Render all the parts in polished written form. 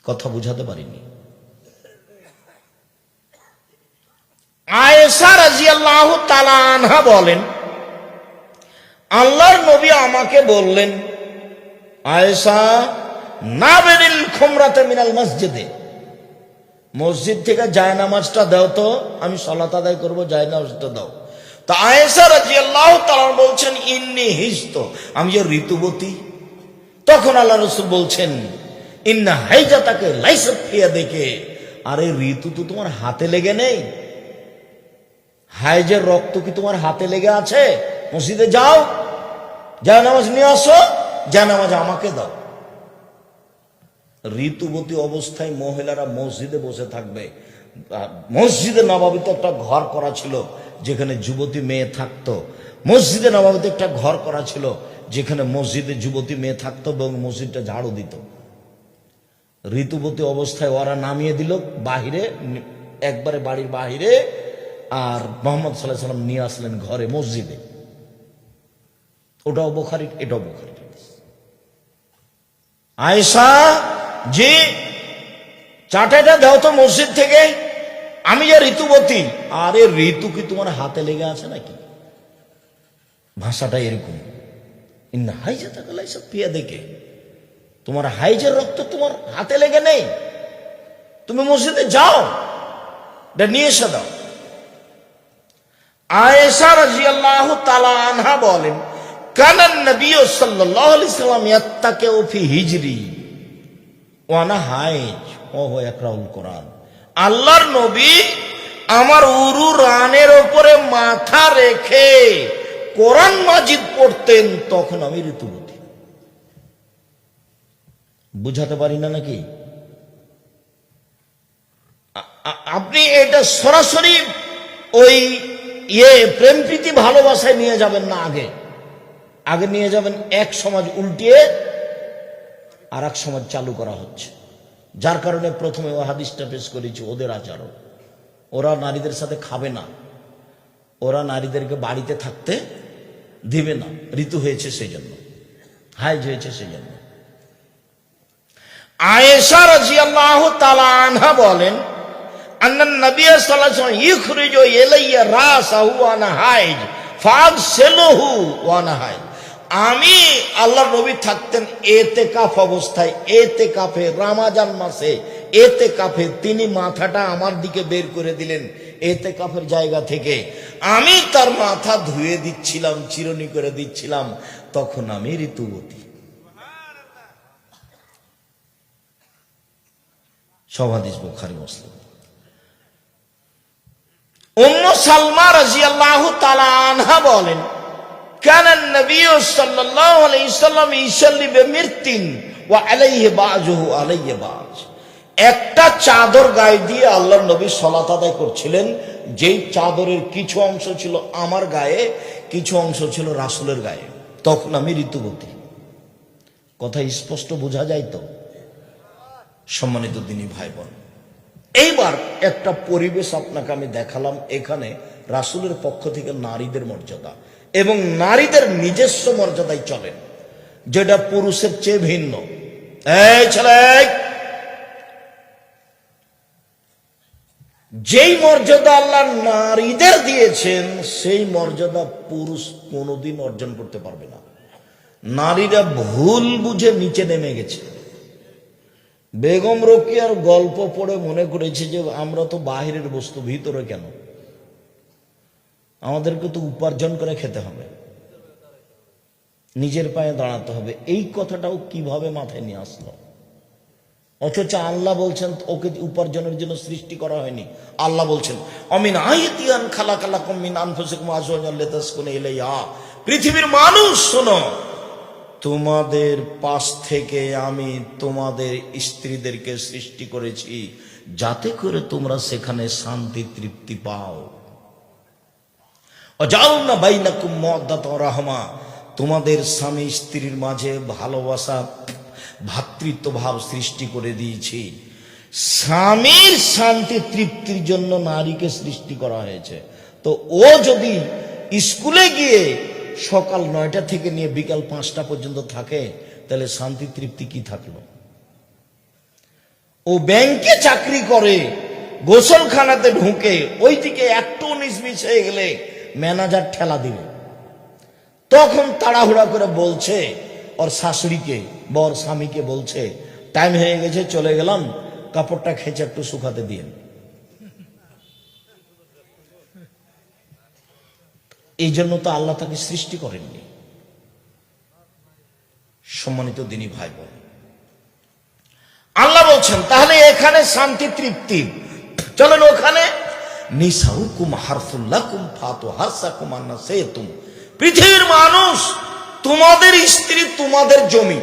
কথা বুঝাতে পারিনি। আয়েশা রাদিয়াল্লাহু তাআলা আনহা বলেন, আল্লাহর নবী আমাকে বললেন, আয়েশা নাবিল খুমরাতে মিনাল মসজিদে, মসজিদ থেকে জায়নামাজটা দাও তো, আমি সালাত আদায় করব, জায়নামাজটা দাও। তো আয়েশা রাদিয়াল্লাহু তাআলা বলছেন, ইন্নী হিজতু, আমি যে ঋতুবতী। তখন আল্লাহ রাসূল বলছেন, ইন্না হাইজাতাকে লাইসাত ফি ইয়াদিকে, আরে ঋতু তো তোমার হাতে লেগে নেই, হাইজের রক্ত কি তোমার হাতে লেগে আছে? মসজিদে যাও, জায়নামাজ নিয়ে আসো, জায়নামাজ আমাকে দাও। ঋতুবতী অবস্থায় মহিলারা মসজিদে বসে থাকবে। মসজিদে নববীতে একটা ঘর করা ছিল যেখানে যুবতী মেয়ে থাকতো। মসজিদে নববীতে একটা ঘর করা ছিল যেখানে মসজিদে যুবতী মেয়ে থাকতো এবং মসজিদটা ঝাড়ু দিত। ঋতুবতী অবস্থায় ওরা নামিয়ে দিল বাহিরে, একবারে বাড়ির বাহিরে, আর মুহাম্মদ সাল্লাল্লাহু আলাইহি ওয়াসাল্লাম নিয়ে আসলেন ঘরে, মসজিদে। ওটাও বুখারী, এটাও বুখারী। আয়েশা, যে চাটাটা দাও তো মসজিদ থেকে, আমি যে ঋতুবতী। আরে ঋতু কি তোমার হাতে লেগে আছে নাকি? ভাষাটা এরকম, ইন্না হাইজাতাকা লাইসাত ফি ইয়াদিকে, তোমার হাইজের রক্ত তোমার হাতে লেগে নেই, তুমি মসজিদে যাও, এটা নিয়ে এসে দাও। আয়েশা রাদিয়াল্লাহু তাআলা আনহা বলেন, কানা নবী সাল্লাল্লাহু আলাইহি ওয়াসাল্লাম ইয়াত্তাকিউ ফি হিজরি ওয়া আনা হাইজ ওয়া হুয়া ইয়াকরাউল কোরআন, আল্লাহর নবী আমার উরু রানের উপরে মাথা রেখে কোরআন মাজিদ পড়তেন, তখন আমি ঋতুবতী। বুঝাতে পারি না নাকি? আপনি এটা সরাসরি ওই প্রেম প্রীতি ভালোবাসায় নিয়ে যাবেন না, আগে নিয়ে যাবেন এক সমাজ উল্টিয়ে আর এক সমাজ চালু করা হচ্ছে। যার কারণে প্রথমে ও হাদিসটা পেশ করেছি, ওদের আচরণ, ওরা নারীদের সাথে খাবে না, ওরা নারীদেরকে বাড়িতে থাকতে দিবে না, ঋতু হয়েছে সেই জন্য, হাইজ হয়েছে সেই জন্য। আয়েশা রাদিয়াল্লাহু তাআলা আনহা বলেন, আন্নান নবী সাল্লাল্লাহু আলাইহি ওয়াসাল্লাম ইখরিজু ইলাইয়া রাসাহু ওয়া আনা হাইজ ফাগসিলুহু ওয়া আনা হাইজ, আমি আল্লাহর নবী থাকতেন এতেকাফ অবস্থায়, এতেকাফে রমজান মাসে এতেকাফে তিনি মাথাটা আমার দিকে বের করে দিলেন এতেকাফের জায়গা থেকে, আমি তার মাথা ধুয়ে দিচ্ছিলাম, চিরুনি করে দিচ্ছিলাম, তখন আমি ঋতুবতী। সব হাদিস বুখারী মুসলিম। উম্মু সালমা রাদিয়াল্লাহু তাআলা আনহা বলেন, কানা নবী সাল্লাল্লাহু আলাইহি ওয়াসাল্লাম ইসাল্লি বিমিরতিন ওয়া আলাইহি বাজুহু আলাইহি বাজ, একটা চাদর গায়ে দিয়ে আল্লাহর নবী সালাত আদায় করছিলেন, যেই চাদরের কিছু অংশ ছিল আমার গায়ে, কিছু অংশ ছিল রাসূলের গায়ে, তখন আমি ঋতুবতী। কথা স্পষ্ট বোঝা যায় তো? সম্মানিত দিনী ভাই বোন, এইবার একটা পরিবেশ আপনাকে আমি দেখালাম, এখানে রাসূলের পক্ষ থেকে নারীদের মর্যাদা এবং নারীদের নিজস্ব মর্যাদায় চলেন, যেটা পুরুষের চেয়ে ভিন্ন। এই ছেলে, যেই মর্যাদা আল্লাহ নারীদের দিয়েছেন সেই মর্যাদা পুরুষ কোনোদিন অর্জন করতে পারবে না। নারীরা ভুল বুঝে নিচে নেমে গেছে। বেগম রোকেয়ার গল্প পড়ে মনে করেছে যে আমরা তো বাহিরের বস্তু, ভিতরে কেন? আমাদেরকে তো উপার্জন করে খেতে হবে, নিজের পায়ে দাঁড়াতে হবে। এই কথাটাও কিভাবে মাথায় নিয়ে আসলো? অথচ আল্লাহ বলছেন ওকে উপার্জনের জন্য সৃষ্টি করা হয়নি। আল্লাহ বলছেন, অমিন আয়াতিয়ান খালাকালাকুম মিন আনফুসিকুম আজওয়াজান লিতাসকুনু ইলাইহা, পৃথিবীর মানুষ শোনো, তোমাদের পাশ থেকে আমি তোমাদের স্ত্রীদেরকে সৃষ্টি করেছি যাতে করে তোমরা সেখানে শান্তি তৃপ্তি পাও। ওয়াজালনা বাইনাকুম মাওয়াদ্দাতান ওয়া রাহমা, তোমাদের স্বামী স্ত্রীর মাঝে ভালোবাসা, ভ্রাতৃত্ব ভাব সৃষ্টি করে দিয়েছি। স্বামীর শান্তি তৃপ্তির জন্য নারীকে সৃষ্টি করা হয়েছে। তো ও যদি স্কুলে গিয়ে সকাল 9টা থেকে নিয়ে বিকাল 5টা পর্যন্ত থাকে, তাহলে শান্তি তৃপ্তি কি থাকলো? ও ব্যাংকে চাকরি করে, গোসলখানাতে ঢুকে ওইদিকে একটু 19-20 হয়ে গেলে ম্যানেজার ঠেলা দিবে। তখন তাড়াহুড়া করে বলছে ওর শাশুড়িকে বা ওর স্বামীকে, বলছে টাইম হয়ে গেছে, চলে গেলাম, কাপড়টা খেঁচে একটু শুকাতে দিয়ে। এই জন্য তো আল্লাহ তাকে সৃষ্টি করেননি। সম্মানিত দিনী ভাই বোন, আল্লাহ বলছেন তাহলে এখানে শান্তি তৃপ্তি, চলেন ওখানে। নিসাউকুম হারসুল লাকুম ফাতু হারসাকুম আন্না শাইতুম। পৃথিবীর মানুষ তোমাদের স্ত্রী তোমাদের জমি,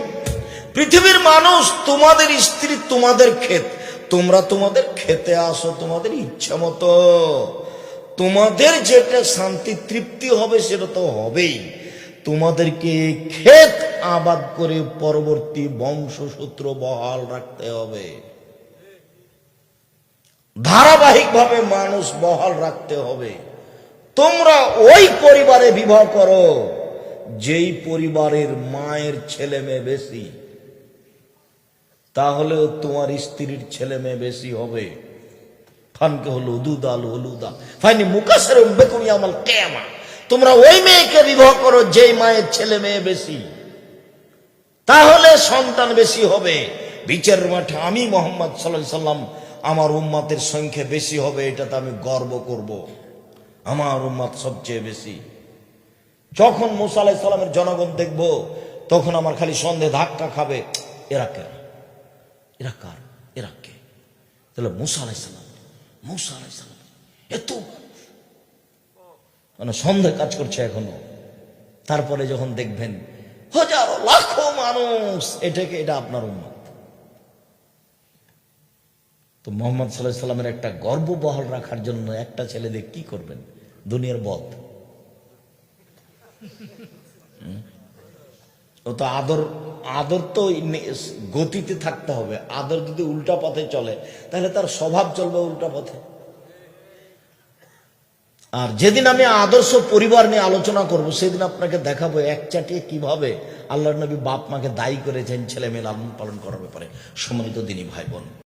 পৃথিবীর মানুষ তোমাদের স্ত্রী তোমাদের ক্ষেত, তোমরা তোমাদের খেতে আসো তোমাদের ইচ্ছা মতো। তোমাদের যেটা শান্তি তৃপ্তি হবে সেটা তো হবেই। তোমাদেরকে ক্ষেত আবাদ করে পরবর্তী বংশসূত্র বহাল রাখতে হবে, ধারাবাহিকভাবে মানুষ বহাল রাখতে হবে। তোমরা ওই পরিবারে বিবাহ করো যেই পরিবারের মায়ের ছেলে মেয়ে বেশি, তাহলেও তোমার স্ত্রীর ছেলে মেয়ে বেশি হবে। ফানকে হলো দুদাল হলুদা ফাইনি মুকাসের বেকুমি আমাল কেমা। তোমরা ওই মেয়েকে বিবাহ করো যেই মায়ের ছেলে মেয়ে বেশি, তাহলে সন্তান বেশি হবে। বিচারের মাঠে আমি মুহাম্মদ সাল্লাল্লাহু আলাইহি সাল্লাম আমার উম্মতের সংখ্যা বেশি হবে, এটাতে আমি গর্ব করব। আমার উম্মত সবচেয়ে বেশি। যখন মুসা আলাইহিস সালামের জনগণ দেখবো, তখন আমার খালি সন্দেহ ধাক্কা খাবে, এরা কে, এরা কার, এরা কে? তাহলে মুসা আলাইহিস সালাম, মুসা আলাইহিস সালাম এত মানে সন্দেহ কাজ করছে এখনো। তারপরে যখন দেখবেন হাজারো লাখো মানুষ, এটা আপনার উম্মত। তো মুহাম্মদ সাল্লাল্লাহু আলাইহি সাল্লামের একটা গর্ব বহাল রাখার জন্য একটা ছেলে দিয়ে কি করবেন? দুনিয়ার বদ। ও তো আদর তো গতিতে থাকতে হবে। আদর যদি উল্টা পথে চলে তাহলে তার স্বভাব চলবে উল্টা পথে। আর যেদিন আমি আদর্শ পরিবার নিয়ে আলোচনা করব, সেদিন আপনাকে দেখাবো একচাটিয়ে কিভাবে আল্লাহর নবী বাপ মাকে দায়ী করেছেন ছেলে মেয়ে লালন পালন করার ব্যাপারে। সম্মানিত দিনী ভাই বোন,